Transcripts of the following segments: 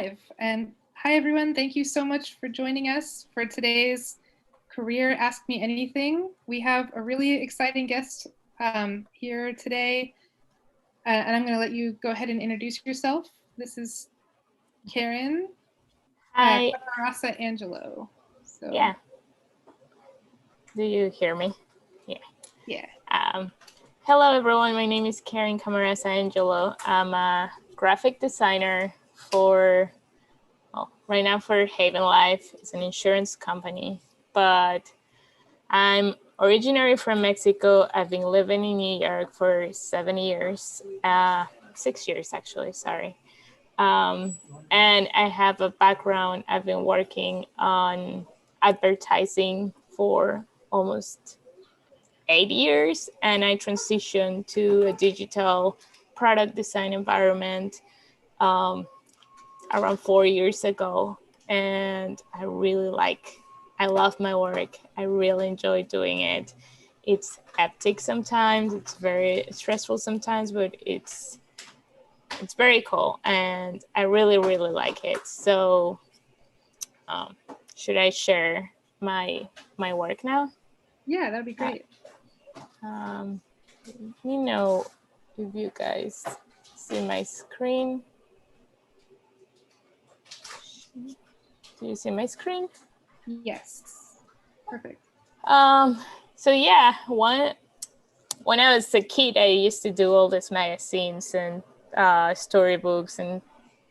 live. And hi, everyone. Thank you so much for joining us for today's Career Ask Me Anything. We have a really exciting guest here today. And I'm going to let you go ahead and introduce yourself. This is Karen Camarasa Angelo. So yeah. Do you hear me? Yeah. Hello, everyone. My name is Karen Camarasa Angelo. I'm a graphic designer for, right now for Haven Life. It's an insurance company, but I'm originally from Mexico. I've been living in New York for 7 years, 6 years actually, sorry. And I have a background. I've been working on advertising for almost 8 years, and I transitioned to a digital product design environment around 4 years ago. And I love my work. I really enjoy doing it. It's hectic sometimes, it's very stressful sometimes, but it's very cool, and I really like it. So should I share my work now? Yeah, that'd be great. If you guys see my screen. Do you see my screen? Yes. Perfect. So yeah, when I was a kid, I used to do all these magazines and storybooks and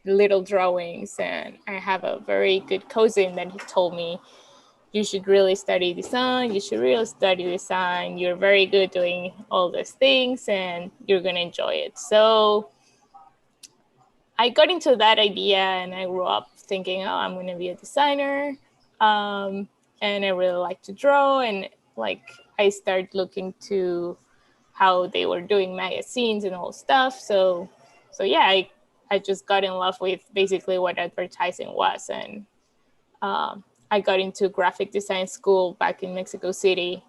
little drawings, and I have a very good cousin that he told me, you should really study design, you're very good doing all these things and you're gonna enjoy it. So I got into that idea, and I grew up thinking, oh, I'm gonna be a designer, and I really like to draw, and I started looking to how they were doing magazines and all stuff. So yeah, I just got in love with basically what advertising was. And I got into graphic design school back in Mexico City,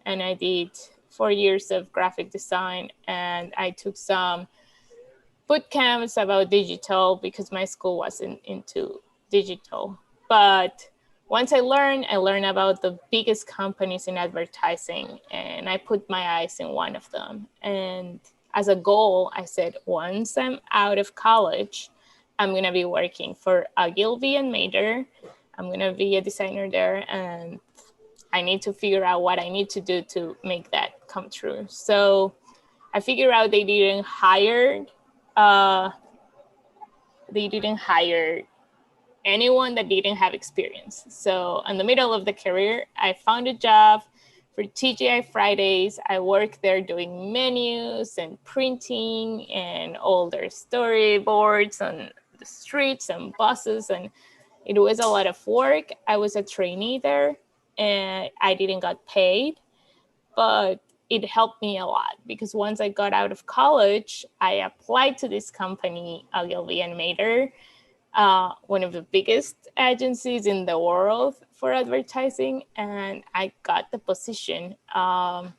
and I did 4 years of graphic design, and I took some boot camps about digital because my school wasn't into digital. But once I learned about the biggest companies in advertising, and I put my eyes in one of them. And as a goal, I said, once I'm out of college, I'm going to be working for Ogilvy and Mather. I'm going to be a designer there, and I need to figure out what I need to do to make that come true. So I figured out they didn't hire anyone that didn't have experience. So in the middle of the career, I found a job for TGI Fridays. I worked there doing menus and printing and all their storyboards on the streets and buses, and it was a lot of work. I was a trainee there, and I didn't get paid, but it helped me a lot because once I got out of college, I applied to this company, Ogilvy and Mather, one of the biggest agencies in the world for advertising, and I got the position. And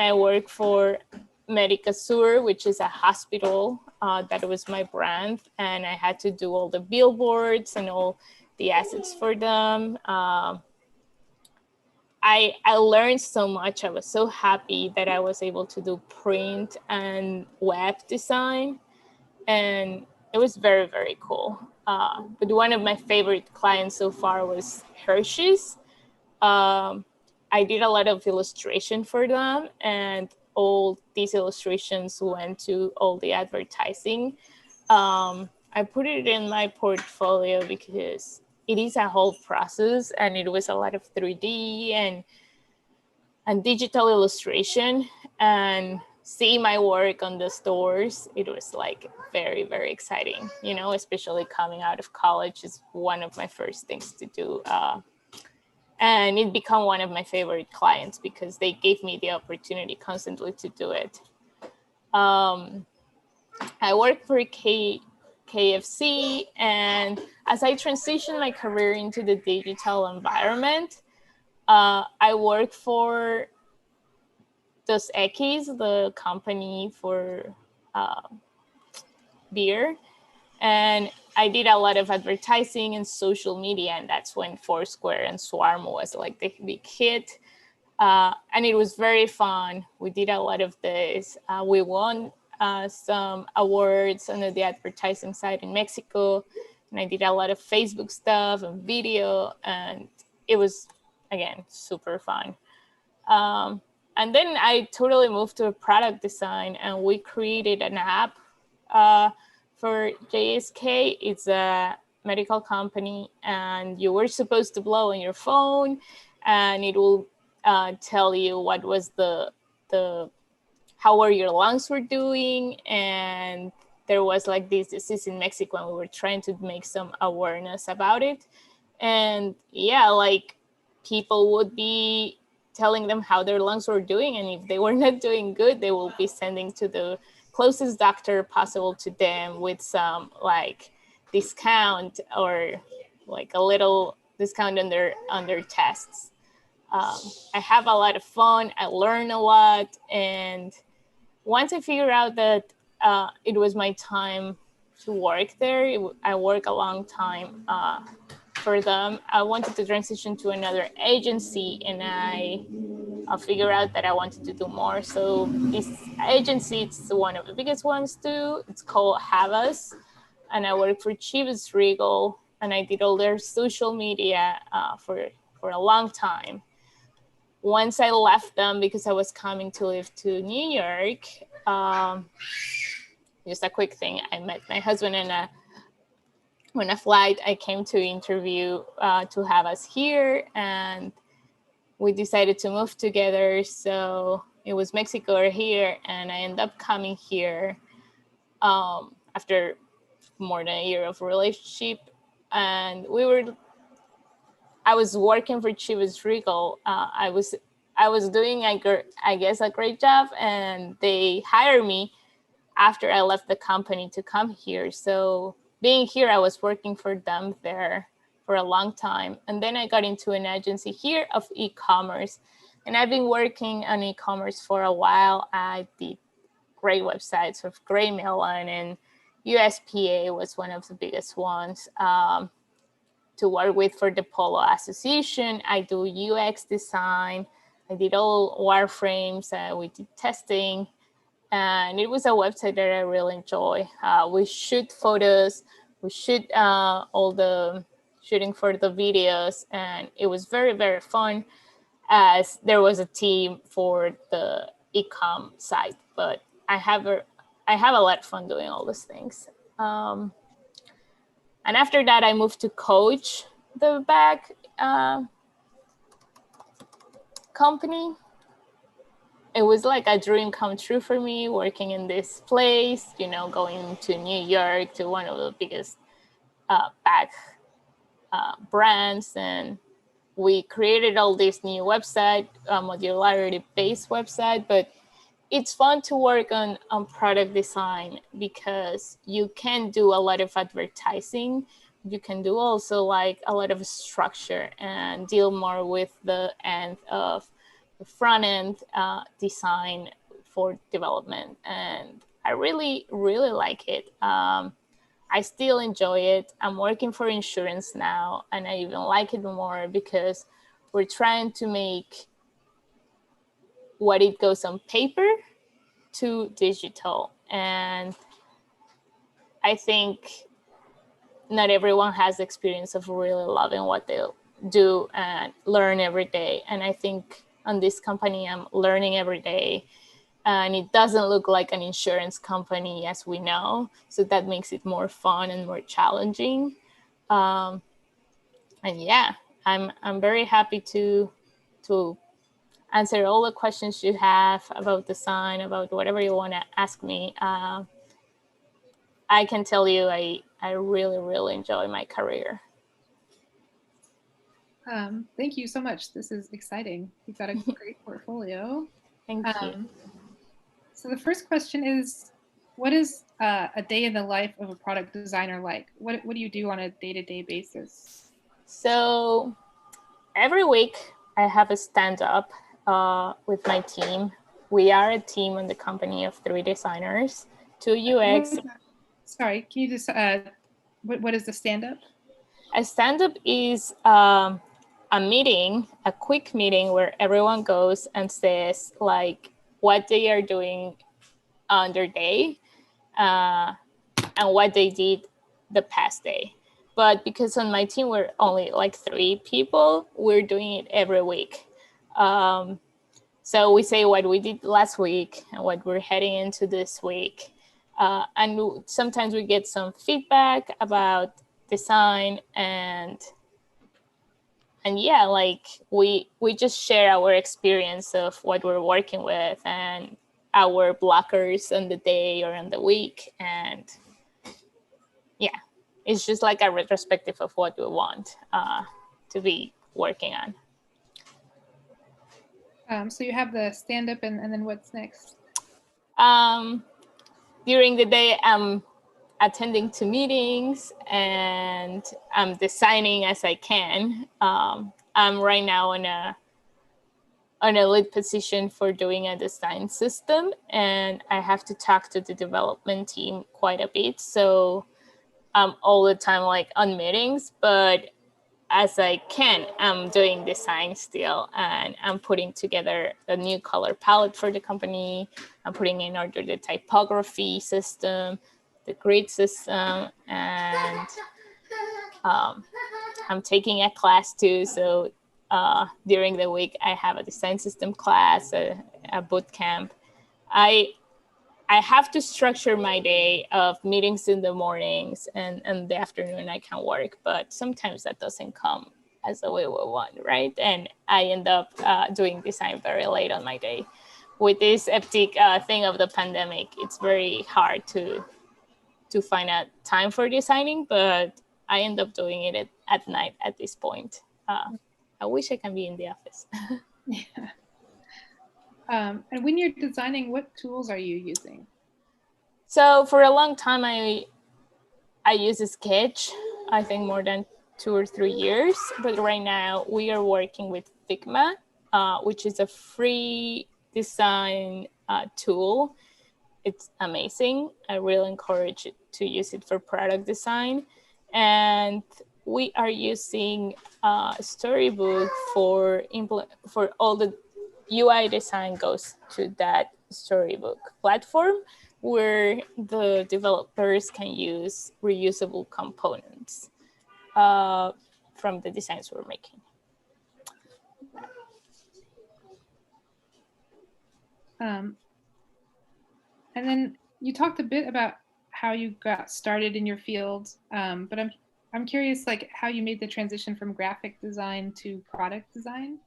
I worked for Medica Sur, which is a hospital. That was my brand, and I had to do all the billboards and all the assets for them. I learned so much. I was so happy that I was able to do print and web design, and it was very, very cool. But one of my favorite clients so far was Hershey's. I did a lot of illustration for them, and all these illustrations went to all the advertising. I put it in my portfolio because it is a whole process, and it was a lot of 3D and digital illustration, and see my work on the stores. It was very, very exciting, especially coming out of college is one of my first things to do. And it became one of my favorite clients because they gave me the opportunity constantly to do it. I worked for KFC, and as I transitioned my career into the digital environment, I worked for Dos Equis, the company for beer. And I did a lot of advertising and social media, and that's when Foursquare and Swarm was like the big hit. And it was very fun. We did a lot of this. We won some awards under the advertising side in Mexico, and I did a lot of Facebook stuff and video, and it was, again, super fun. And then I totally moved to product design, and we created an app for JSK. It's a medical company, and you were supposed to blow on your phone, and it will tell you what was the how were your lungs were doing. And there was like this disease in Mexico, and we were trying to make some awareness about it. And yeah, like people would be telling them how their lungs were doing, and if they were not doing good, they will be sending to the closest doctor possible to them with some like discount or like a little discount on their tests. I have a lot of fun. I learn a lot, and once I figured out that it was my time to work there, I work a long time for them. I wanted to transition to another agency, and I figured out that I wanted to do more. So this agency, it's one of the biggest ones too. It's called Havas, and I work for Chivas Regal, and I did all their social media for a long time. Once I left them because I was coming to live to New York, just a quick thing, I met my husband on a flight. I came to interview to have us here, and we decided to move together. So it was Mexico or here, and I ended up coming here after more than a year of relationship. And I was working for Chivas Regal. I was doing, I guess, a great job, and they hired me after I left the company to come here. So being here, I was working for them there for a long time. And then I got into an agency here of e-commerce. And I've been working on e-commerce for a while. I did great websites of Gray Melon, and USPA was one of the biggest ones to work with for the Polo Association. I do UX design. I did all wireframes. We did testing. And it was a website that I really enjoy. We shoot photos. We shoot all the shooting for the videos. And it was very, very fun as there was a team for the e-com site. But I have a lot of fun doing all these things. And after that, I moved to coach the bag company. It was like a dream come true for me working in this place, going to New York, to one of the biggest bag brands. And we created all this new website, modularity-based website, but it's fun to work on product design because you can do a lot of advertising. You can do also like a lot of structure and deal more with the end of the front end design for development. And I really, really like it. I still enjoy it. I'm working for insurance now, and I even like it more because we're trying to make what it goes on paper to digital. And I think not everyone has the experience of really loving what they do and learn every day. And I think on this company, I'm learning every day. And it doesn't look like an insurance company, as we know. So that makes it more fun and more challenging. And yeah, I'm very happy to answer all the questions you have about design, about whatever you want to ask me. I can tell you I really, really enjoy my career. Thank you so much. This is exciting. You've got a great portfolio. Thank you. So the first question is, what is a day in the life of a product designer like? What do you do on a day-to-day basis? So every week I have a stand-up with my team. We are a team in the company of 3 designers, 2 UX. Sorry, can you just, what is the stand-up? A stand-up is a meeting, a quick meeting where everyone goes and says like what they are doing on their day and what they did the past day. But because on my team we're only like 3 people, we're doing it every week. So we say what we did last week and what we're heading into this week. And sometimes we get some feedback about design and yeah, like we just share our experience of what we're working with and our blockers on the day or on the week. And yeah, it's just like a retrospective of what we want to be working on. So you have the stand-up and then what's next? During the day, I'm attending to meetings and I'm designing as I can. I'm right now on a lead position for doing a design system, and I have to talk to the development team quite a bit. So I'm all the time like on meetings, but as I can, I'm doing design still, and I'm putting together a new color palette for the company. I'm putting in order the typography system, the grid system, and I'm taking a class too. So during the week, I have a design system class, a boot camp. I have to structure my day of meetings in the mornings and the afternoon I can work, but sometimes that doesn't come as the way we want, right? And I end up doing design very late on my day. With this hectic thing of the pandemic, it's very hard to find a time for designing, but I end up doing it at night at this point. I wish I can be in the office. Yeah. And when you're designing, what tools are you using? So for a long time, I use a Sketch, I think more than 2 or 3 years. But right now we are working with Figma, which is a free design tool. It's amazing. I really encourage it to use it for product design. And we are using Storybook for all the UI design goes to that Storybook platform where the developers can use reusable components from the designs we're making. And then you talked a bit about how you got started in your field, but I'm curious, like how you made the transition from graphic design to product design,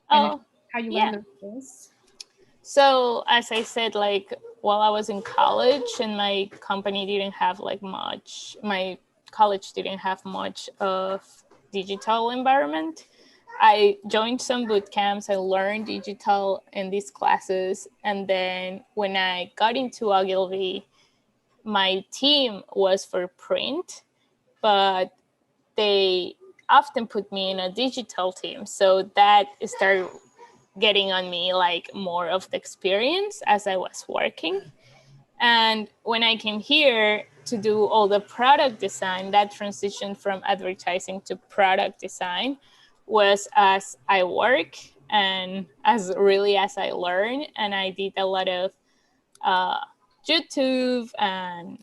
and how you learned those skills. So as I said, like while I was in college and my company didn't have like much, my college didn't have much of digital environment. I joined some boot camps. I learned digital in these classes. And then when I got into Ogilvy, my team was for print, but they often put me in a digital team. So that started getting on me like more of the experience as I was working. And when I came here to do all the product design, that transition from advertising to product design was as I work and as I learn. And I did a lot of YouTube and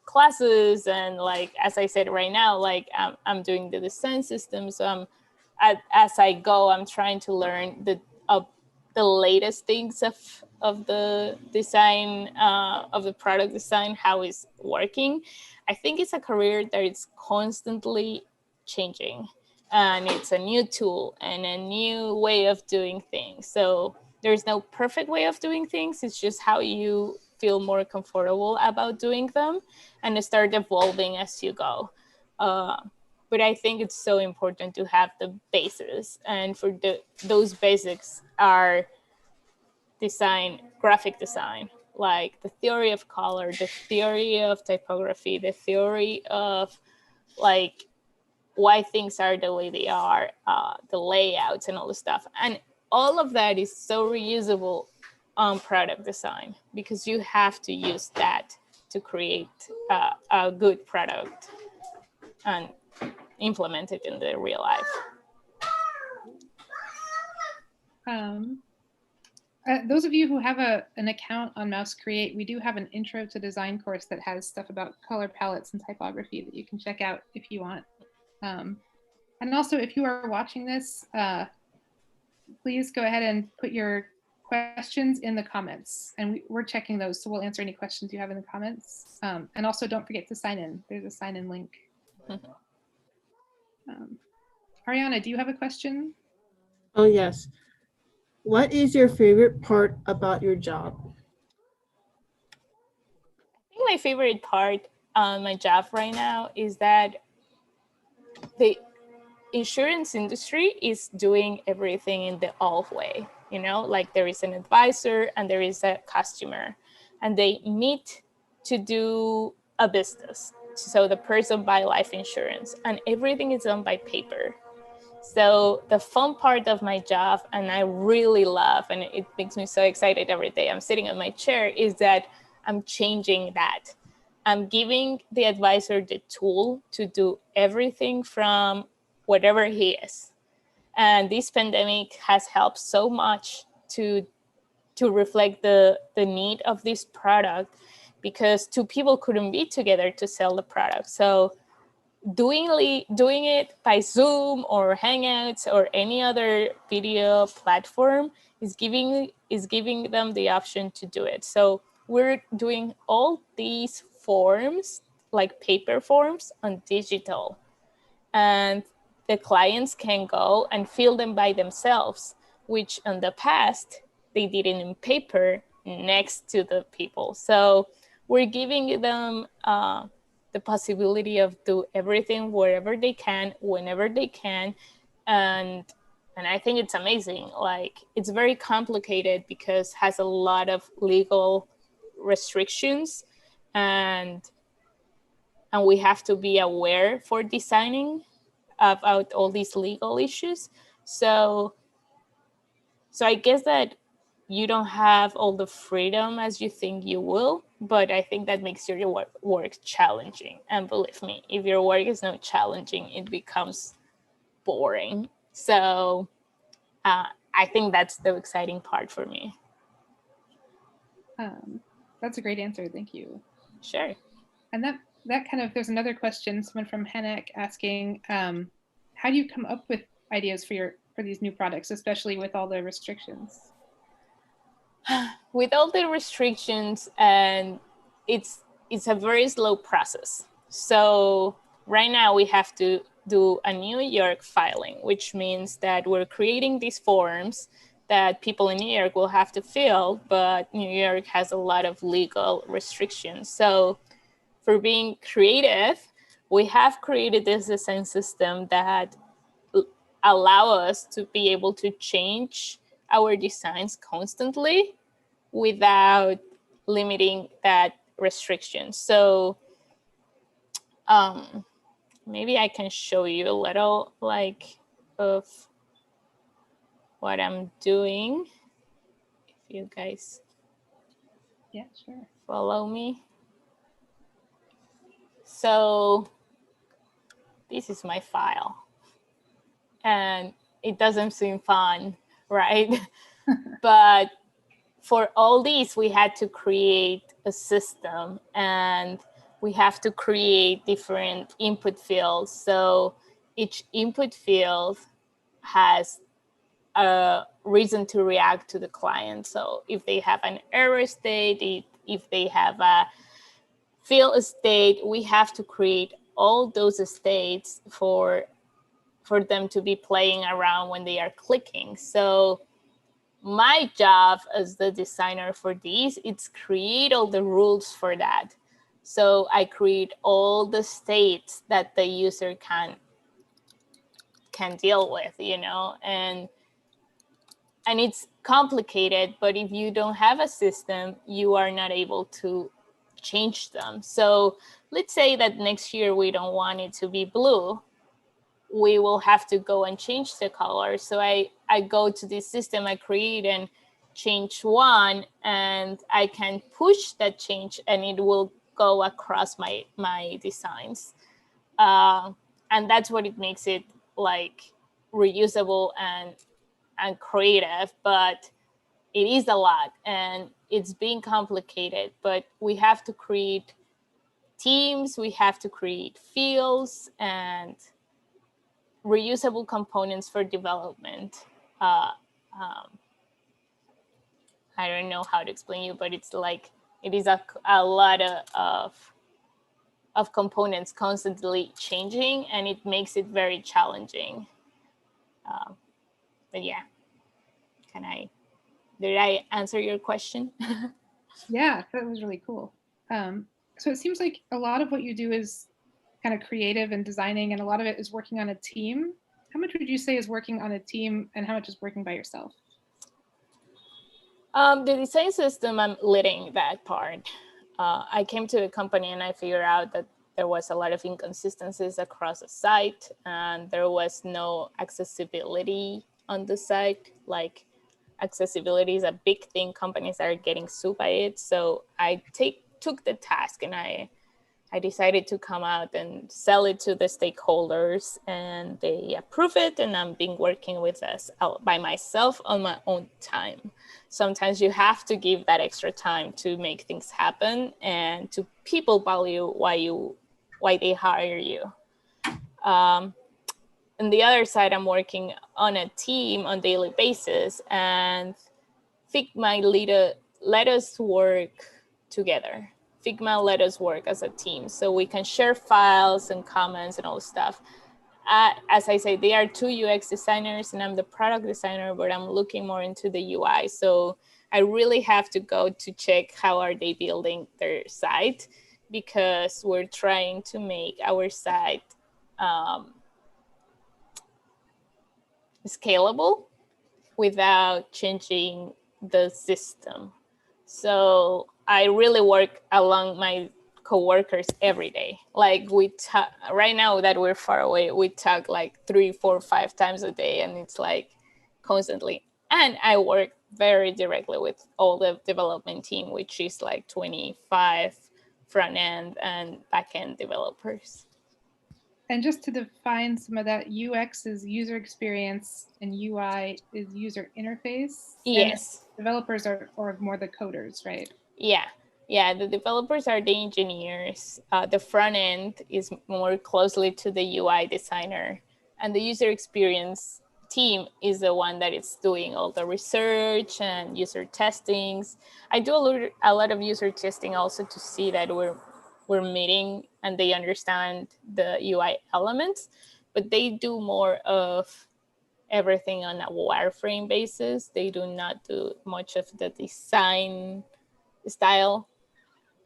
classes. And like, as I said right now, like I'm doing the design system. So as I go, I'm trying to learn the latest things of the design, of the product design, how it's working. I think it's a career that is constantly changing, and it's a new tool and a new way of doing things. So there's no perfect way of doing things. It's just how you feel more comfortable about doing them and start evolving as you go. But I think it's so important to have the bases, and for those basics are design, graphic design, like the theory of color, the theory of typography, the theory of like why things are the way they are, the layouts and all the stuff. And all of that is so reusable on product design because you have to use that to create a good product and implement it in the real life. Those of you who have an account on Mouse Create, we do have an intro to design course that has stuff about color palettes and typography that you can check out if you want. And also, if you are watching this, please go ahead and put your questions in the comments, and we're checking those, so we'll answer any questions you have in the comments. And also, don't forget to sign in. There's a sign in link. Ariana, do you have a question? Oh, yes. What is your favorite part about your job? I think my favorite part on my job right now is that the insurance industry is doing everything in the old way. You know, like there is an advisor and there is a customer, and they meet to do a business. So the person buy life insurance, and everything is done by paper. So the fun part of my job, and I really love, and it makes me so excited every day I'm sitting on my chair, is that I'm changing that. I'm giving the advisor the tool to do everything from whatever he is. And this pandemic has helped so much to reflect the need of this product, because two people couldn't be together to sell the product. So doing it by Zoom or Hangouts or any other video platform is giving them the option to do it. So we're doing all these forms, like paper forms, on digital, and the clients can go and fill them by themselves, which in the past they did it in paper next to the people. So we're giving them the possibility of do everything wherever they can, whenever they can. And I think it's amazing. Like, it's very complicated because it has a lot of legal restrictions, and we have to be aware for designing about all these legal issues. So I guess that you don't have all the freedom as you think you will, but I think that makes your work challenging. And believe me, if your work is not challenging, it becomes boring. So I think that's the exciting part for me. That's a great answer. Thank you. Sure. And that kind of, there's another question, someone from Hanek asking, how do you come up with ideas for these new products, especially with all the restrictions? With all the restrictions, and it's a very slow process. So right now we have to do a New York filing, which means that we're creating these forms that people in New York will have to fill, but New York has a lot of legal restrictions. So for being creative, we have created this design system that allow us to be able to change our designs constantly without limiting that restriction. So maybe I can show you a little of what I'm doing, if you guys follow me. So this is my file, and it doesn't seem fun, right? But for all these, we had to create a system, and we have to create different input fields. So each input field has a reason to react to the client. So if they have an error state, if they have a field state, we have to create all those states for them to be playing around when they are clicking. So my job as the designer for these, it's create all the rules for that. So I create all the states that the user can deal with, you know, and it's complicated, but if you don't have a system, you are not able to change them. So let's say that next year we don't want it to be blue. We will have to go and change the color. So I go to this system I create and change one, and I can push that change, and it will go across my designs. And that's what it makes it like reusable and creative, but it is a lot and it's being complicated, but we have to create teams, we have to create fields and reusable components for development. Uh, I don't know how to explain you, but it's like, it is a lot of components constantly changing, and it makes it very challenging. But yeah, did I answer your question? Yeah, that was really cool. So it seems like a lot of what you do is kind of creative and designing, and a lot of it is working on a team. How much would you say is working on a team and how much is working by yourself? The design system, I'm leading that part. I came to the company and I figured out that there was a lot of inconsistencies across the site, and there was no accessibility on the site. Like, accessibility is a big thing. Companies are getting sued by it. So I took the task and I decided to come out and sell it to the stakeholders, and they approve it. And I'm been working with us by myself on my own time. Sometimes you have to give that extra time to make things happen and to people value why they hire you. On the other side, I'm working on a team on a daily basis, and Figma let us work together. Figma let us work as a team so we can share files and comments and all this stuff. As I say, they are two UX designers and I'm the product designer, but I'm looking more into the UI. So I really have to go to check how are they building their site, because we're trying to make our site scalable without changing the system. So I really work along my coworkers every day. Like right now that we're far away, we talk like 3, 4, 5 times a day, and it's like constantly. And I work very directly with all the development team, which is like 25 front end and back end developers. And just to define some of that, UX is user experience and UI is user interface. Yes. And developers are more the coders, right? Yeah, the developers are the engineers. The front end is more closely to the UI designer, and the user experience team is the one that is doing all the research and user testings. I do a lot of user testing also to see that we're meeting and they understand the UI elements, but they do more of everything on a wireframe basis. They do not do much of the design style.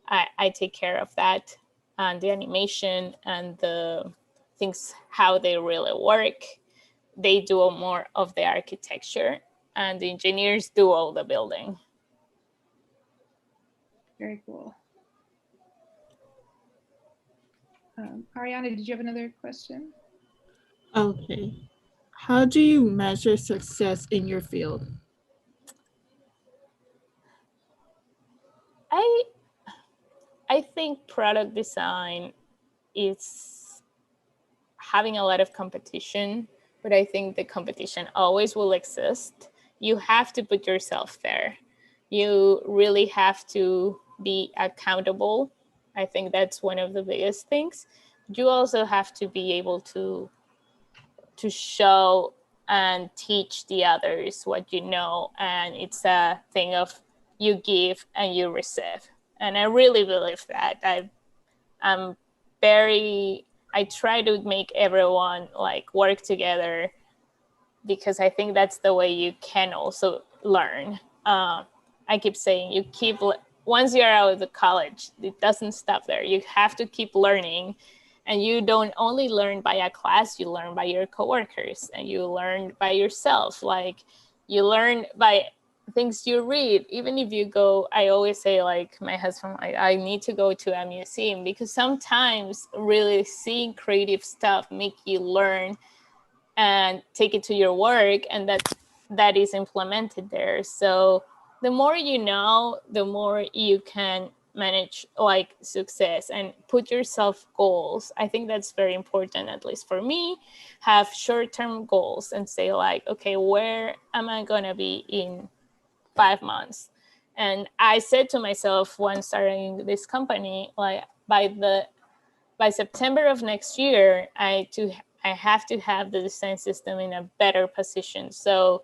I take care of that, and the animation and the things, how they really work. They do more of the architecture, and the engineers do all the building. Very cool. Ariana, did you have another question? Okay. How do you measure success in your field? I think product design is having a lot of competition, but I think the competition always will exist. You have to put yourself there. You really have to be accountable. I think that's one of the biggest things. You also have to be able to show and teach the others what you know, and it's a thing of you give and you receive. And I really believe that. I try to make everyone like work together, because I think that's the way you can also learn. I keep saying once you're out of the college, it doesn't stop there. You have to keep learning, and you don't only learn by a class, you learn by your coworkers, and you learn by yourself. Like, you learn by things you read. Even if you go, I always say, like my husband, I need to go to a museum, because sometimes really seeing creative stuff make you learn and take it to your work, and that is implemented there. So the more you know, the more you can manage like success and put yourself goals. I think that's very important, at least for me. Have short-term goals and say like, okay, where am I gonna be in 5 months? And I said to myself when starting this company, like by September of next year, I have to have the design system in a better position, so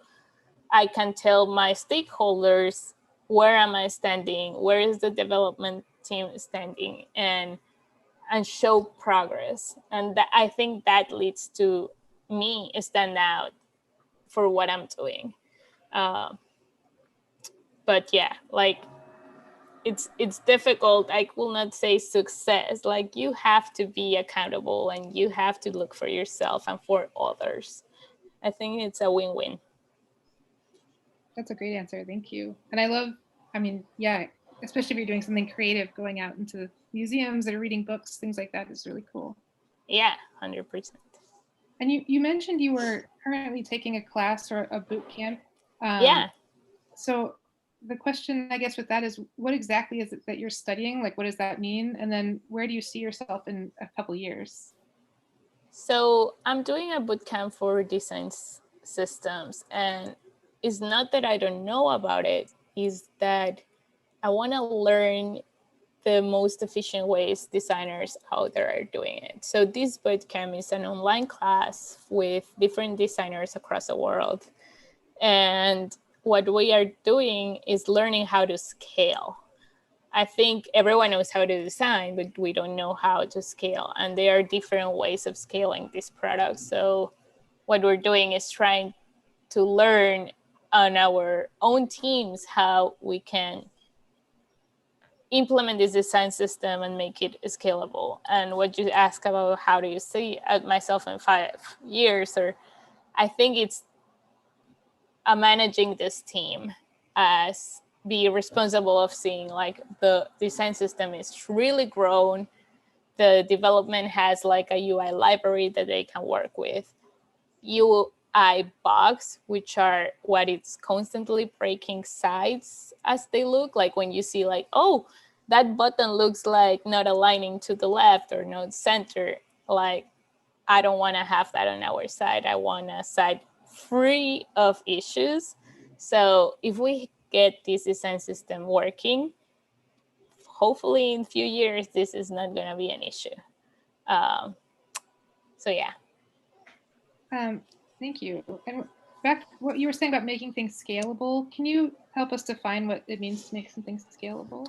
I can tell my stakeholders where am I standing, where is the development team standing, and show progress. And that, I think that leads to me stand out for what I'm doing. But yeah, like it's difficult. I will not say success. Like you have to be accountable and you have to look for yourself and for others. I think it's a win-win. That's a great answer. Thank you. And I love, I mean, yeah, especially if you're doing something creative, going out into museums or reading books, things like that is really cool. Yeah, 100%. And you mentioned you were currently taking a class or a boot camp. Yeah. So the question, I guess, with that is, what exactly is it that you're studying? Like, what does that mean? And then where do you see yourself in a couple years? So I'm doing a boot camp for design systems, and it's not that I don't know about it, is that I want to learn the most efficient ways designers out there are doing it. So this bootcamp is an online class with different designers across the world. And what we are doing is learning how to scale. I think everyone knows how to design, but we don't know how to scale. And there are different ways of scaling this product. So what we're doing is trying to learn on our own teams how we can implement this design system and make it scalable. And what you ask about, how do you see myself in 5 years, or I think it's managing this team as be responsible of seeing like the design system is really grown. The development has like a UI library that they can work with. UI bugs, which are what it's constantly breaking sides as they look, like when you see like, oh, that button looks like not aligning to the left or not center. Like, I don't want to have that on our side. I want a side free of issues. So if we get this design system working, hopefully in a few years, this is not going to be an issue. So yeah. Thank you. And back to what you were saying about making things scalable, can you help us define what it means to make some things scalable?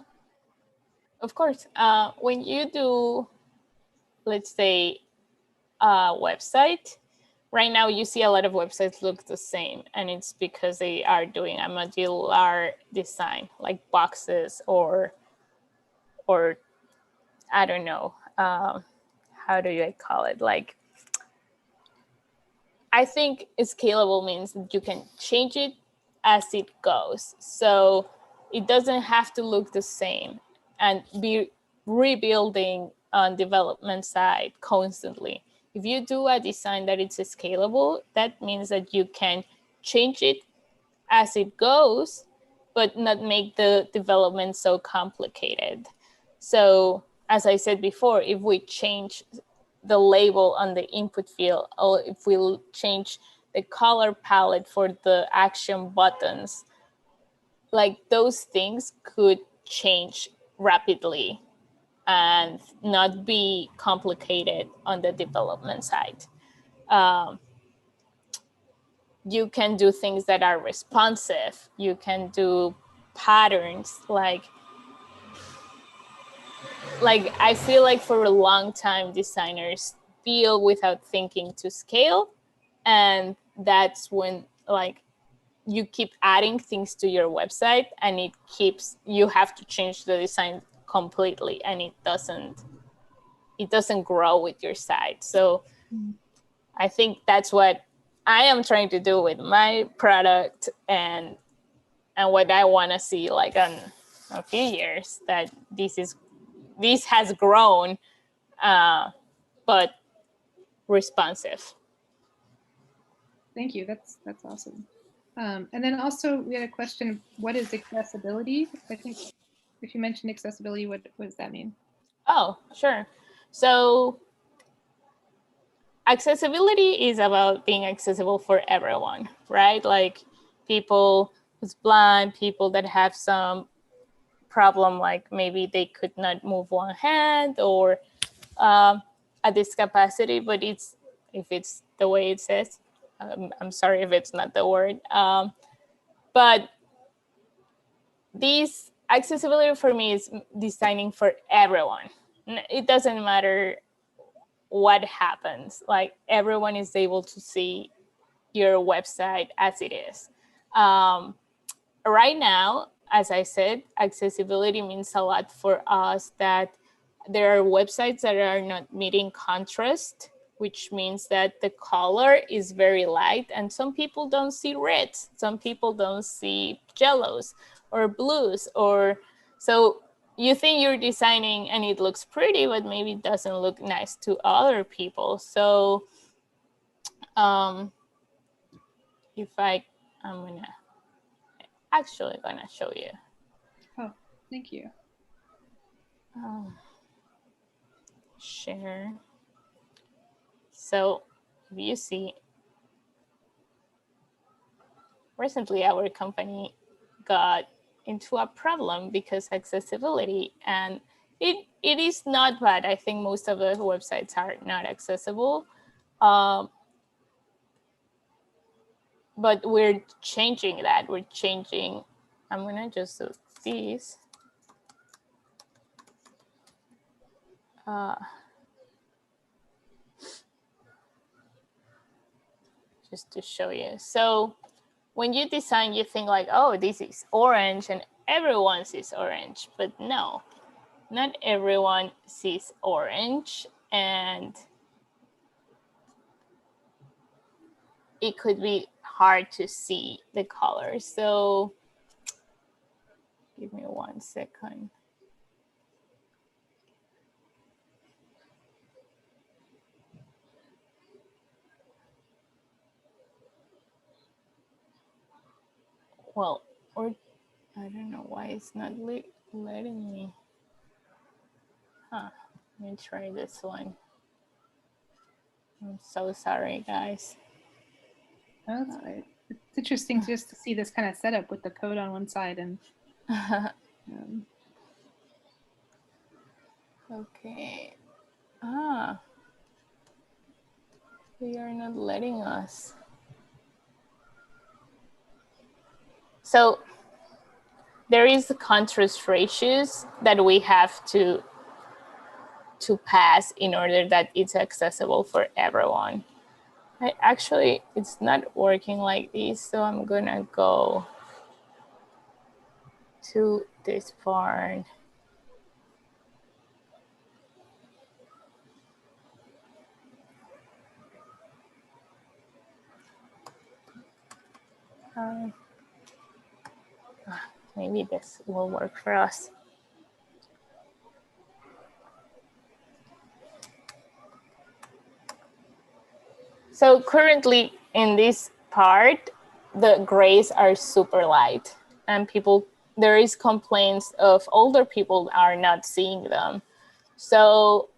Of course. When you do, let's say, a website, right now you see a lot of websites look the same, and it's because they are doing a modular design, like boxes or I don't know, how do I call it? Like, I think scalable means that you can change it as it goes. So it doesn't have to look the same and be rebuilding on development side constantly. If you do a design that it's scalable, that means that you can change it as it goes, but not make the development so complicated. So as I said before, if we change the label on the input field, or if we change the color palette for the action buttons, like those things could change rapidly and not be complicated on the development side. You can do things that are responsive. You can do patterns. Like I feel like for a long time, designers feel without thinking to scale. And that's when like you keep adding things to your website, and you have to change the design completely, and it doesn't grow with your site. So I think that's what I am trying to do with my product, and what I want to see like in a few years, that this has grown, but responsive. Thank you. That's awesome. And then also we had a question, what is accessibility? I think if you mentioned accessibility, what does that mean? Oh, sure. So accessibility is about being accessible for everyone, right? Like people who's blind, people that have some problem, like maybe they could not move one hand, or a discapacity, but if it's the way it says, I'm sorry if it's not the word. But this accessibility for me is designing for everyone. It doesn't matter what happens, like everyone is able to see your website as it is. Right now, as I said, accessibility means a lot for us, that there are websites that are not meeting contrast, which means that the color is very light, and some people don't see reds, some people don't see yellows or blues, or so you think you're designing and it looks pretty, but maybe it doesn't look nice to other people. So if I'm actually gonna show you. Oh, thank you. Share. So if you see, recently our company got into a problem because accessibility, and it is not bad. I think most of the websites are not accessible, but we're changing that. We're changing. I'm gonna just do this. Just to show you. So when you design, you think like, oh, this is orange and everyone sees orange, but no, not everyone sees orange, and it could be hard to see the colors. So give me 1 second. Well, or I don't know why it's not letting me. Huh, let me try this one. I'm so sorry, guys. Oh, that's right. It's interesting just to see this kind of setup with the code on one side and. Okay. They are not letting us. So there is contrast ratios that we have to pass in order that it's accessible for everyone. Actually, it's not working like this, so I'm gonna go to this part. Maybe this will work for us. So currently in this part, the grays are super light, and there is complaints of older people are not seeing them. So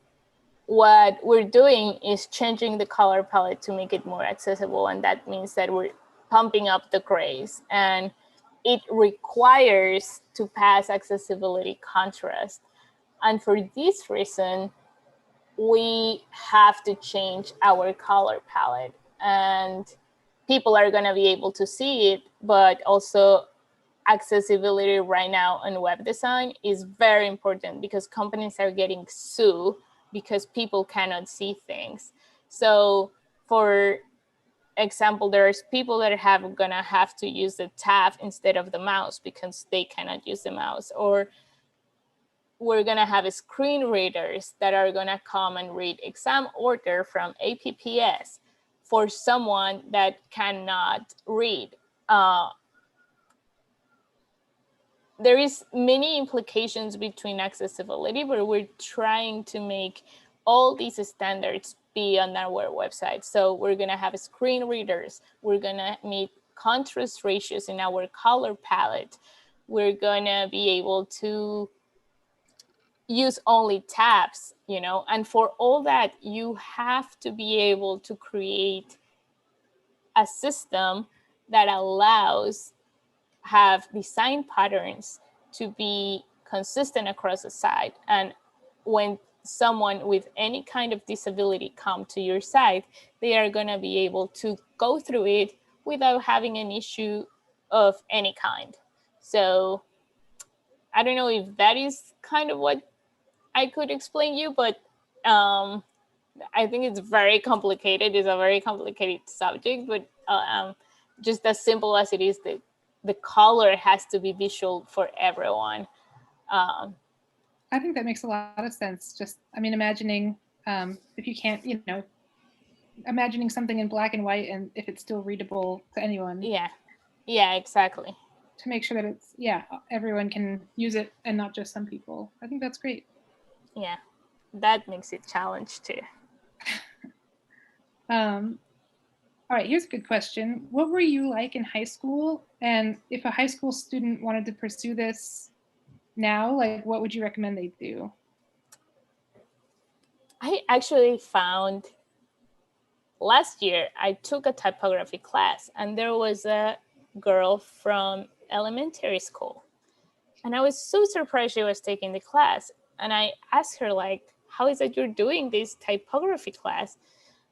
what we're doing is changing the color palette to make it more accessible, and that means that we're pumping up the grays, and it requires to pass accessibility contrast. And for this reason, we have to change our color palette, and people are going to be able to see it, but also accessibility right now in web design is very important because companies are getting sued because people cannot see things. So for example, there's people that are gonna have to use the tab instead of the mouse because they cannot use the mouse, or we're gonna have screen readers that are gonna come and read exam order from APPS for someone that cannot read. There is many implications between accessibility, but we're trying to make all these standards be on our website. So we're gonna have screen readers. We're gonna meet contrast ratios in our color palette. we're gonna be able to use only tabs, you know, and for all that, you have to be able to create a system that allows have design patterns to be consistent across the site. And when someone with any kind of disability come to your site, they are going to be able to go through it without having an issue of any kind. So I don't know if that is kind of what I could explain you, but I think it's very complicated. It's a very complicated subject, but just as simple as it is, the color has to be visual for everyone. I think that makes a lot of sense. Just, I mean, imagining if you can't, you know, imagining something in black and white, and if it's still readable to anyone. Yeah, exactly. To make sure that it's, yeah, everyone can use it and not just some people. I think that's great. Yeah, that makes it challenge too. All right, here's a good question. What were you like in high school? And if a high school student wanted to pursue this now, like what would you recommend they do? I actually found last year I took a typography class, and there was a girl from elementary school. And I was so surprised she was taking the class. And I asked her, like, how is it you're doing this typography class?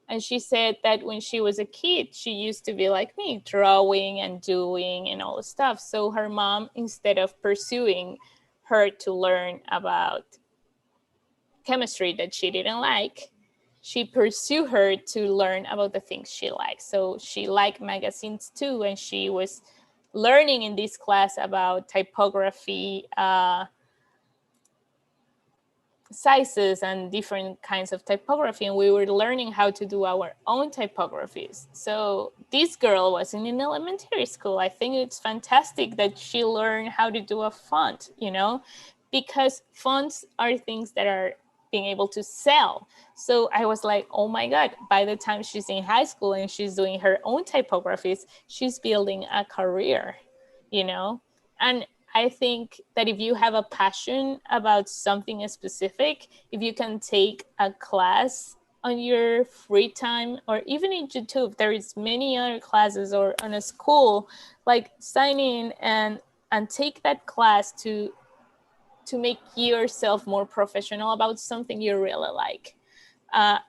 And she said that when she was a kid, she used to be like me, drawing and doing and all the stuff. So her mom, instead of pursuing her to learn about chemistry that she didn't like, she pursued her to learn about the things she liked. So she liked magazines too, and she was learning in this class about typography, sizes and different kinds of typography, and we were learning how to do our own typographies. So this girl was in an elementary school. I think it's fantastic that she learned how to do a font, you know, because fonts are things that are being able to sell. So I was like, oh my God, by the time she's in high school and she's doing her own typographies, she's building a career, you know. And I think that if you have a passion about something specific, if you can take a class on your free time, or even in YouTube, there is many other classes, or on a school, like sign in and take that class to make yourself more professional about something you really like.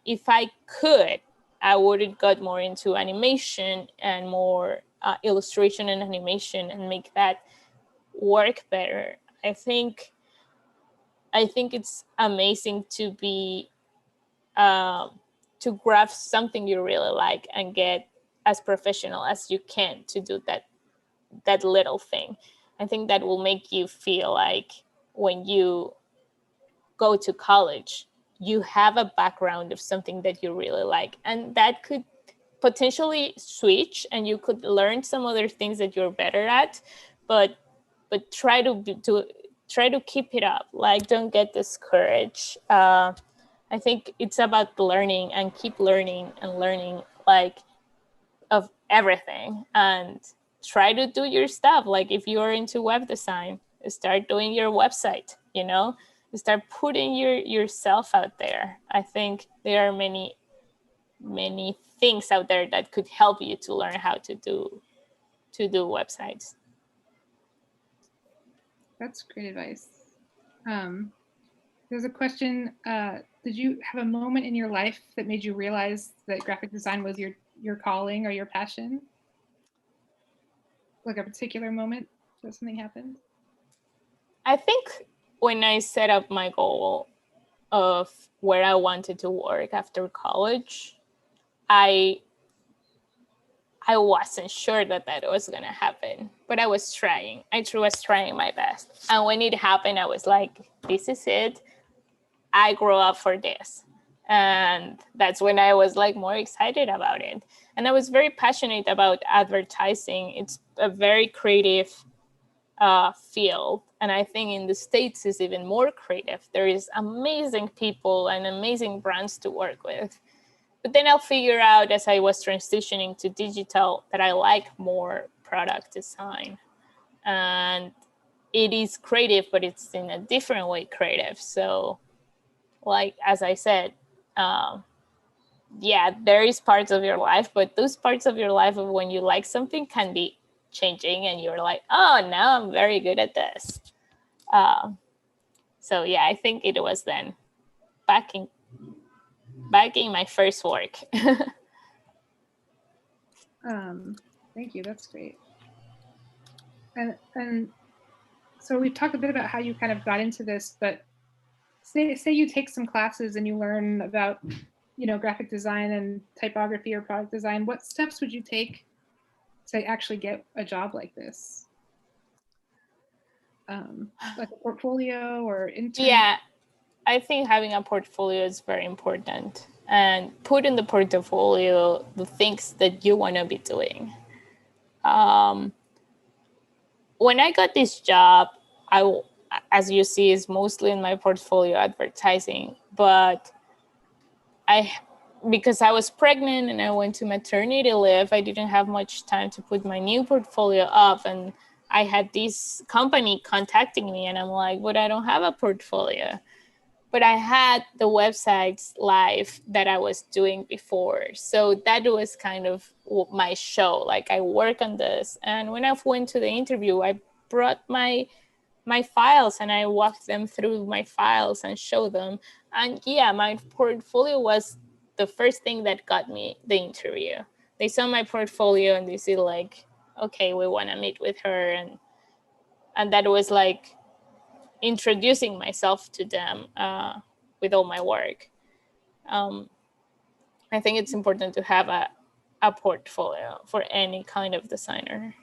If I could, I would have got more into animation and more illustration and animation and make that work better. I think it's amazing to be to grasp something you really like and get as professional as you can to do that little thing. I think that will make you feel like when you go to college, you have a background of something that you really like, and that could potentially switch and you could learn some other things that you're better at, but try to keep it up. Like, don't get discouraged. I think it's about learning and keep learning and learning, like, of everything, and try to do your stuff. Like, if you're into web design, start doing your website, you know, start putting yourself out there. I think there are many things out there that could help you to learn how to do websites. That's great advice. There's a question. Did you have a moment in your life that made you realize that graphic design was your calling or your passion? Like a particular moment that something happened? I think when I set up my goal of where I wanted to work after college, I wasn't sure that was going to happen, but I was trying. I was trying my best. And when it happened, I was like, this is it. I grew up for this. And that's when I was like more excited about it. And I was very passionate about advertising. It's a very creative field. And I think in the States is even more creative. There is amazing people and amazing brands to work with. But then I'll figure out as I was transitioning to digital that I like more product design. And it is creative, but it's in a different way creative. So like, as I said, yeah, there is parts of your life, but those parts of your life of when you like something can be changing and you're like, oh, now I'm very good at this. So yeah, I think it was then back in my first work. Thank you. That's great. And so we've talked a bit about how you kind of got into this, but say you take some classes and you learn about, graphic design and typography or product design. What steps would you take to actually get a job like this? Like a portfolio or intern? Yeah, I think having a portfolio is very important, and put in the portfolio the things that you want to be doing. When I got this job, as you see, is mostly in my portfolio advertising, but because I was pregnant and I went to maternity leave, I didn't have much time to put my new portfolio up, and I had this company contacting me and I'm like, but I don't have a portfolio. But I had the websites live that I was doing before. So that was kind of my show. Like, I work on this. And when I went to the interview, I brought my files and I walked them through my files and showed them. And yeah, my portfolio was the first thing that got me the interview. They saw my portfolio and they see like, okay, we want to meet with her. And that was like introducing myself to them with all my work. I think it's important to have a portfolio for any kind of designer.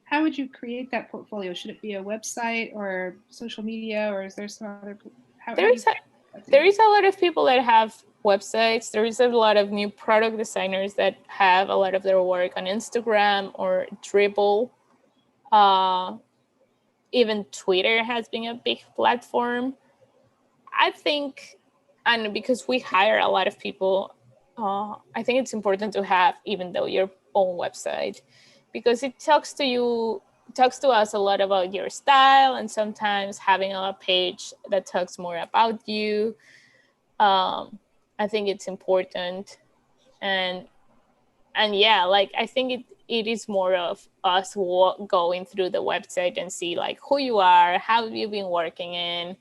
How would you create that portfolio? Should it be a website or social media, or is there some other? There is a lot of people that have websites. There is a lot of new product designers that have a lot of their work on Instagram or Dribble. Even Twitter has been a big platform. I think, and because we hire a lot of people, I think it's important to have, even though your own website, because it talks to us a lot about your style, and sometimes having a page that talks more about you. I think it's important, and yeah, like I think it is more of us going through the website and see like who you are, how have you been working in.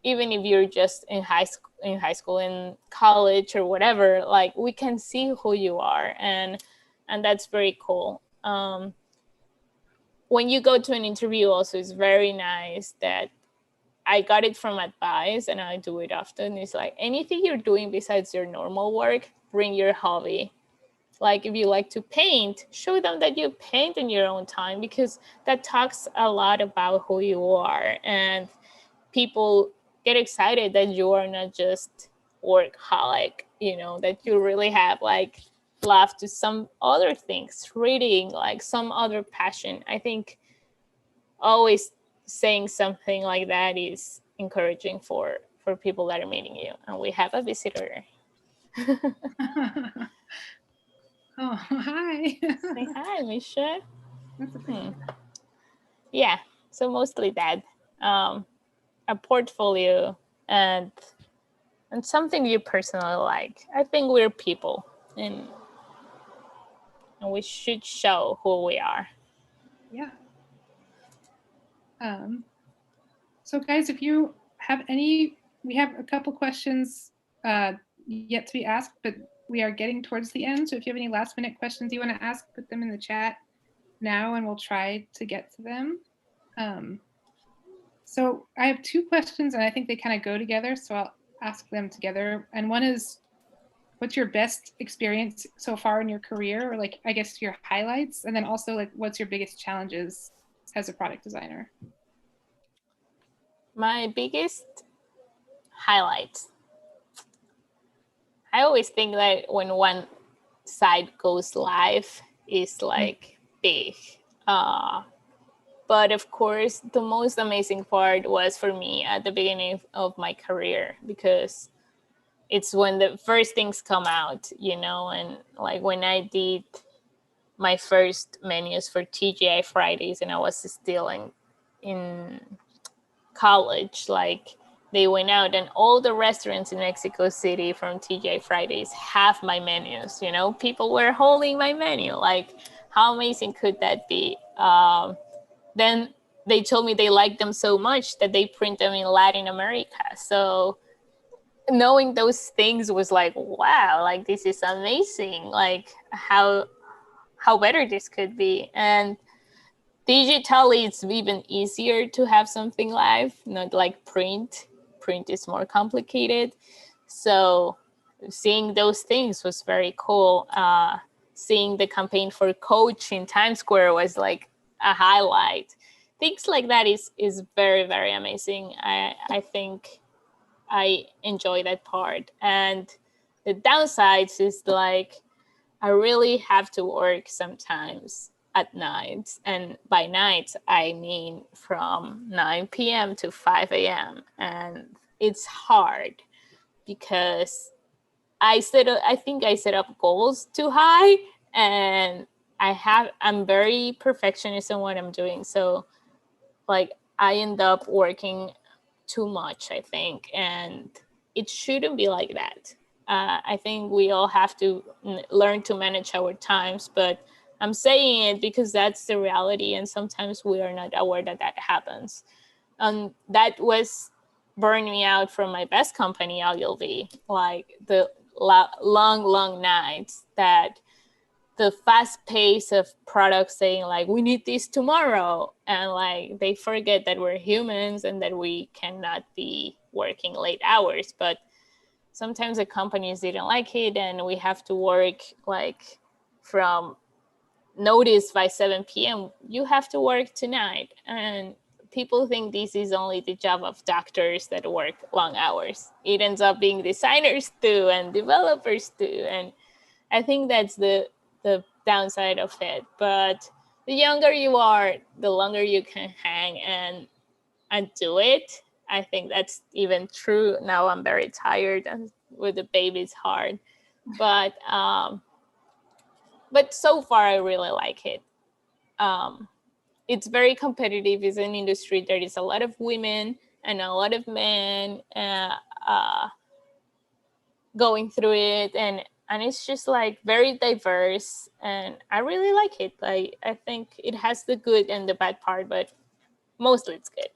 Even if you're just in high school, in college or whatever, like we can see who you are, and that's very cool. When you go to an interview also, it's very nice that I got it from advice and I do it often. It's like, anything you're doing besides your normal work, bring your hobby. Like if you like to paint, show them that you paint in your own time, because that talks a lot about who you are, and people get excited that you are not just workaholic, that you really have like love to some other things, reading, like some other passion. I think always saying something like that is encouraging for people that are meeting you. And we have a visitor. Oh, hi. Say hi, Misha. That's a pretty Yeah, so mostly that. A portfolio and something you personally like. I think we're people, and we should show who we are. Yeah. So guys, if you have any, we have a couple questions yet to be asked, but we are getting towards the end. So if you have any last minute questions you want to ask, put them in the chat now and we'll try to get to them. So I have two questions and I think they kind of go together. So I'll ask them together. And one is, what's your best experience so far in your career, or like, I guess your highlights? And then also like, what's your biggest challenges as a product designer? My biggest highlights. I always think that when one site goes live is like big. But of course, the most amazing part was for me at the beginning of my career, because it's when the first things come out, and like when I did my first menus for TGI Fridays and I was still in in college, like they went out and all the restaurants in Mexico City from TGI Fridays have my menus, you know, people were holding my menu. Like, how amazing could that be? Then they told me they liked them so much that they print them in Latin America. So knowing those things was like, wow, like this is amazing. Like how better this could be. And digitally, it's even easier to have something live, not like print. Print is more complicated. So seeing those things was very cool. Seeing the campaign for Coach in Times Square was like a highlight. Things like that is very, very amazing. I think I enjoy that part. And the downsides is like I really have to work sometimes at night. And by night, I mean from 9 p.m. to 5 a.m. And it's hard because I think I set up goals too high, and I'm very perfectionist in what I'm doing. So like I end up working too much, I think, and it shouldn't be like that. I think we all have to learn to manage our times, but I'm saying it because that's the reality, and sometimes we are not aware that that happens. And that was burned me out from my best company, Ogilvy, like the long nights, that the fast pace of products saying like, we need this tomorrow. And like, they forget that we're humans and that we cannot be working late hours. But sometimes the companies didn't like it, and we have to work like from notice by 7 p.m. You have to work tonight. And people think this is only the job of doctors that work long hours. It ends up being designers too, and developers too. And I think that's the downside of it. But the younger you are, the longer you can hang and do it. I think that's even true. Now I'm very tired, and with the baby it's hard. But so far I really like it. It's very competitive. It's an industry. There is a lot of women and a lot of men going through it, and it's just like very diverse, and I really like it. I think it has the good and the bad part, but mostly it's good.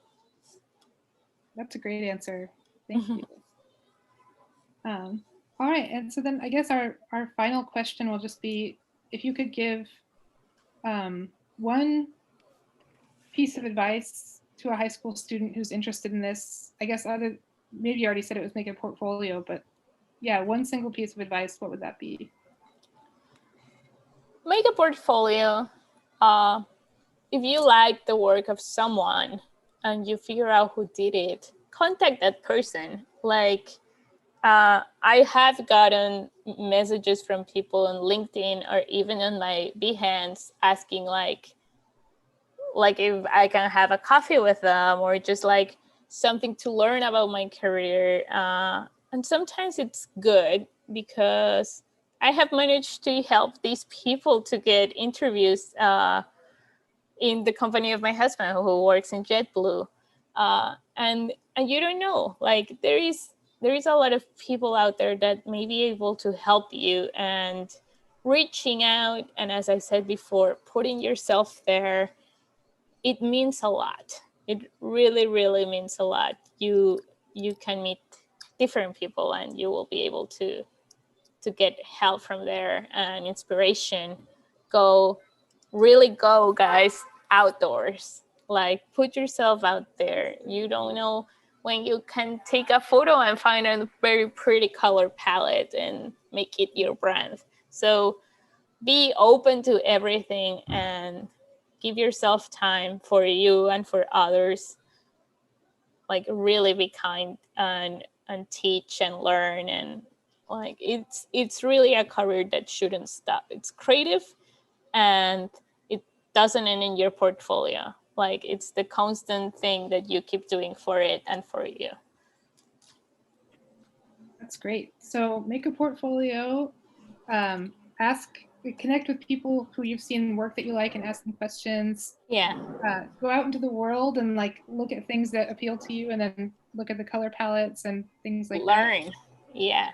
That's a great answer. Thank you. All right, and so then I guess our final question will just be, if you could give one piece of advice to a high school student who's interested in this. I guess maybe you already said it was make a portfolio, but yeah, one single piece of advice, what would that be? Make a portfolio. If you like the work of someone and you figure out who did it, contact that person. Like, I have gotten messages from people on LinkedIn or even on my Behance asking like if I can have a coffee with them, or just like something to learn about my career. And sometimes it's good because I have managed to help these people to get interviews in the company of my husband, who works in JetBlue. And you don't know, like there is a lot of people out there that may be able to help you, and reaching out, and as I said before, putting yourself there, it means a lot. It really, really means a lot. You can meet different people, and you will be able to get help from there and inspiration. Go guys, outdoors. Like, put yourself out there. You don't know when you can take a photo and find a very pretty color palette and make it your brand. So be open to everything and give yourself time for you and for others. Like, really be kind and teach and learn, and like it's really a career that shouldn't stop. It's creative, and it doesn't end in your portfolio. Like, it's the constant thing that you keep doing for it and for you. That's great. So make a portfolio, ask connect with people who you've seen work that you like and ask them questions. Yeah. Go out into the world and like look at things that appeal to you, and then look at the color palettes and things like that. Learn. Yeah.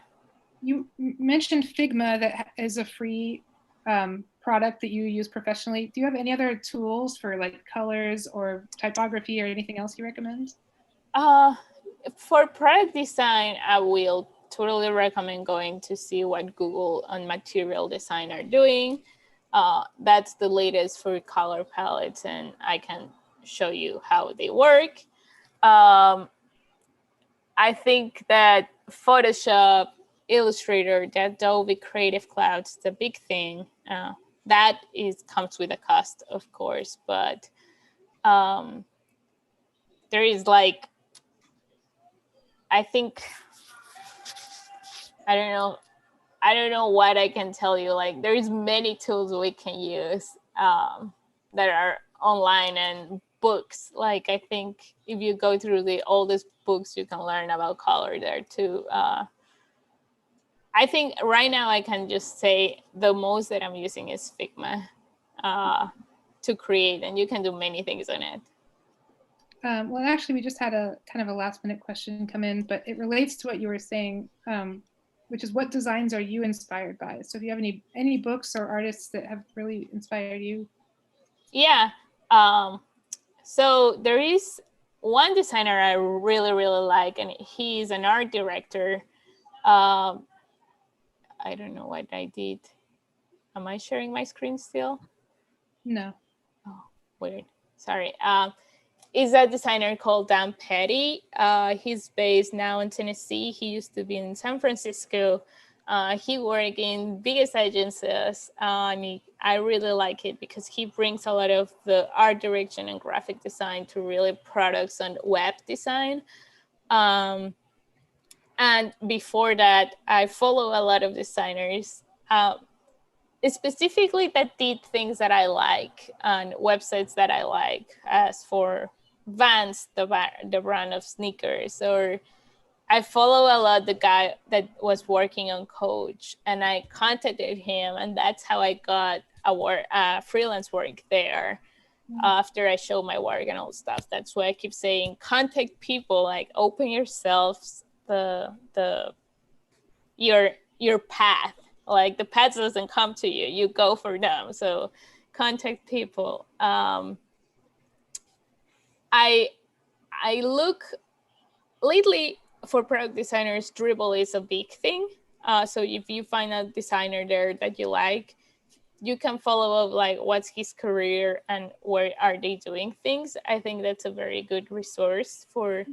You mentioned Figma, that is a free product that you use professionally. Do you have any other tools for like colors or typography or anything else you recommend? For product design, I will totally recommend going to see what Google and Material Design are doing. That's the latest for color palettes, and I can show you how they work. I think that Photoshop, Illustrator, the Adobe Creative Cloud's the big thing. That comes with a cost, of course, but there is like, I think, I don't know what I can tell you. Like, there is many tools we can use that are online, and books. Like, I think if you go through the oldest books, you can learn about color there too. I think right now I can just say the most that I'm using is Figma to create, and you can do many things on it. Well, actually, we just had a kind of a last minute question come in, but it relates to what you were saying, which is, what designs are you inspired by? So if you have any books or artists that have really inspired you? Yeah. So there is one designer I really, really like, and he's an art director. I don't know what I did. Am I sharing my screen still? No. Oh, weird. Sorry. Is a designer called Dan Petty. He's based now in Tennessee. He used to be in San Francisco. He worked in biggest agencies. I really like it because he brings a lot of the art direction and graphic design to really products and web design. And before that, I follow a lot of designers, specifically that did things that I like and websites that I like, as for Vans, the brand of sneakers, or I follow a lot the guy that was working on Coach, and I contacted him, and that's how I got freelance work there. After I show my work and all stuff, that's why I keep saying contact people, like open yourselves your path. Like, the path doesn't come to you, you go for them. So contact people. I look lately for product designers, Dribble is a big thing. So if you find a designer there that you like, you can follow up, like, what's his career and where are they doing things. I think that's a very good resource for.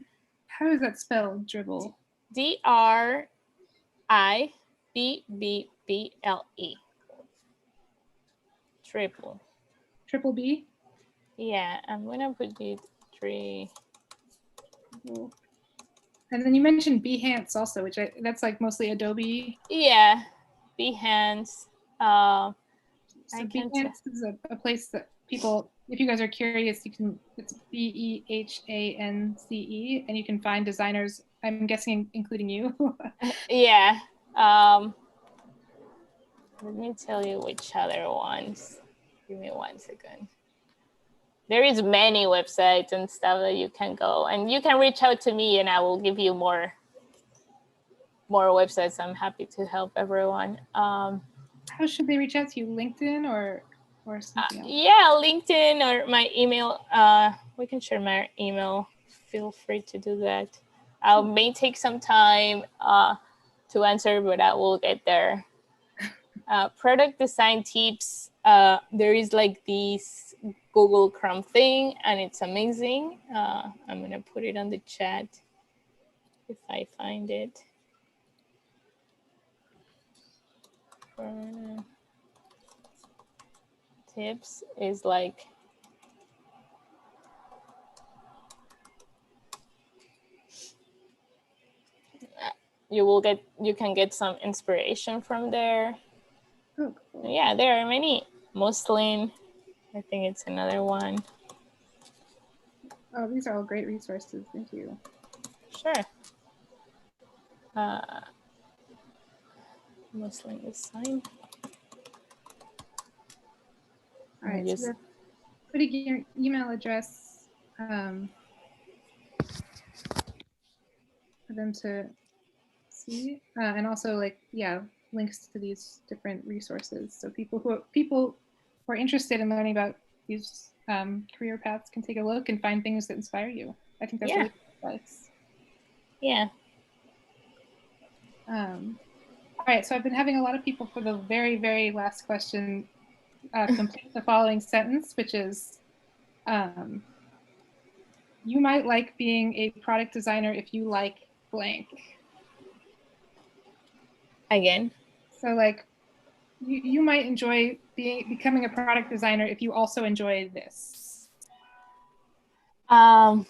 How is that spelled, Dribble? DRIBBBLE. Triple. Triple B? Yeah, I'm gonna put it 3. And then you mentioned Behance also, which that's like mostly Adobe. Yeah, Behance. So Behance is a place that people, if you guys are curious, it's BEHANCE, and you can find designers, I'm guessing including you. Yeah. Let me tell you which other ones. Give me 1 second. There is many websites and stuff that you can go, and you can reach out to me and I will give you more websites. I'm happy to help everyone. How should they reach out to you? LinkedIn or something else? Yeah, LinkedIn or my email. We can share my email. Feel free to do that. I may take some time to answer, but I will get there. Product design tips. There is like this Google Chrome thing, and it's amazing. I'm gonna put it on the chat if I find it. Tips is like, you can get some inspiration from there. Oh, cool. Yeah, there are many. Muslin, I think it's another one. Oh, these are all great resources. Thank you. Sure. Muslin design. All right, Just so we're putting your email address for them to see, and also like, yeah, links to these different resources. So people who are interested in learning about these career paths can take a look and find things that inspire you. I think that's really good advice. Yeah. All right, so I've been having a lot of people for the very, very last question complete the following sentence, which is, you might like being a product designer if you like blank. Again. So like, you might enjoy becoming a product designer if you also enjoy this. What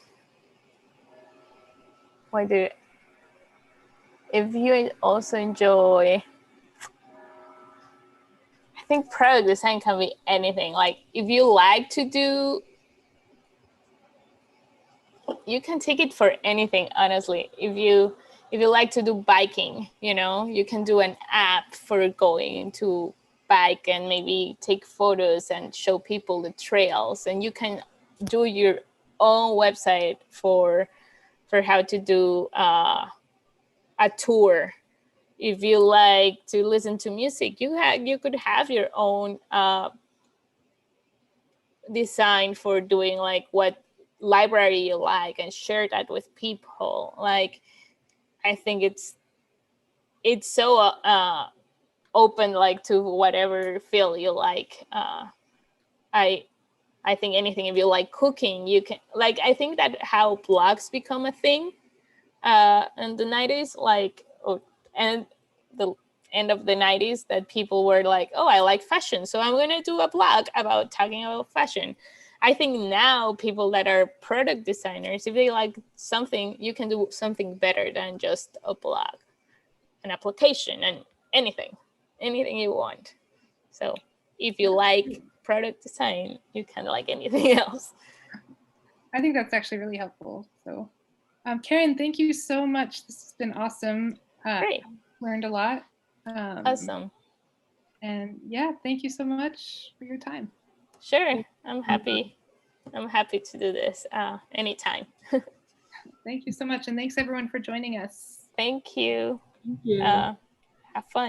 do if you also enjoy, I think product design can be anything. Like if you like to do, you can take it for anything, honestly. If you like to do biking, you know, you can do an app for going to bike and maybe take photos and show people the trails, and you can do your own website for how to do a tour. If you like to listen to music, you could have your own design for doing like what library you like and share that with people. Like I think it's so open, like to whatever field you like. I think anything. If you like cooking, you can, like, I think that how blogs become a thing in the 90s, like, and the end of the 90s, that people were like, oh, I like fashion, so I'm going to do a blog about talking about fashion. I think now people that are product designers, if they like something, you can do something better than just a blog, an application, and anything you want. So if you like product design, you can like anything else. I think that's actually really helpful. So Karen, thank you so much. This has been awesome. Great. Learned a lot. Awesome. And yeah, thank you so much for your time. Sure, I'm happy to do this anytime. Thank you so much, and thanks everyone for joining us. Thank you. Thank you. Have fun.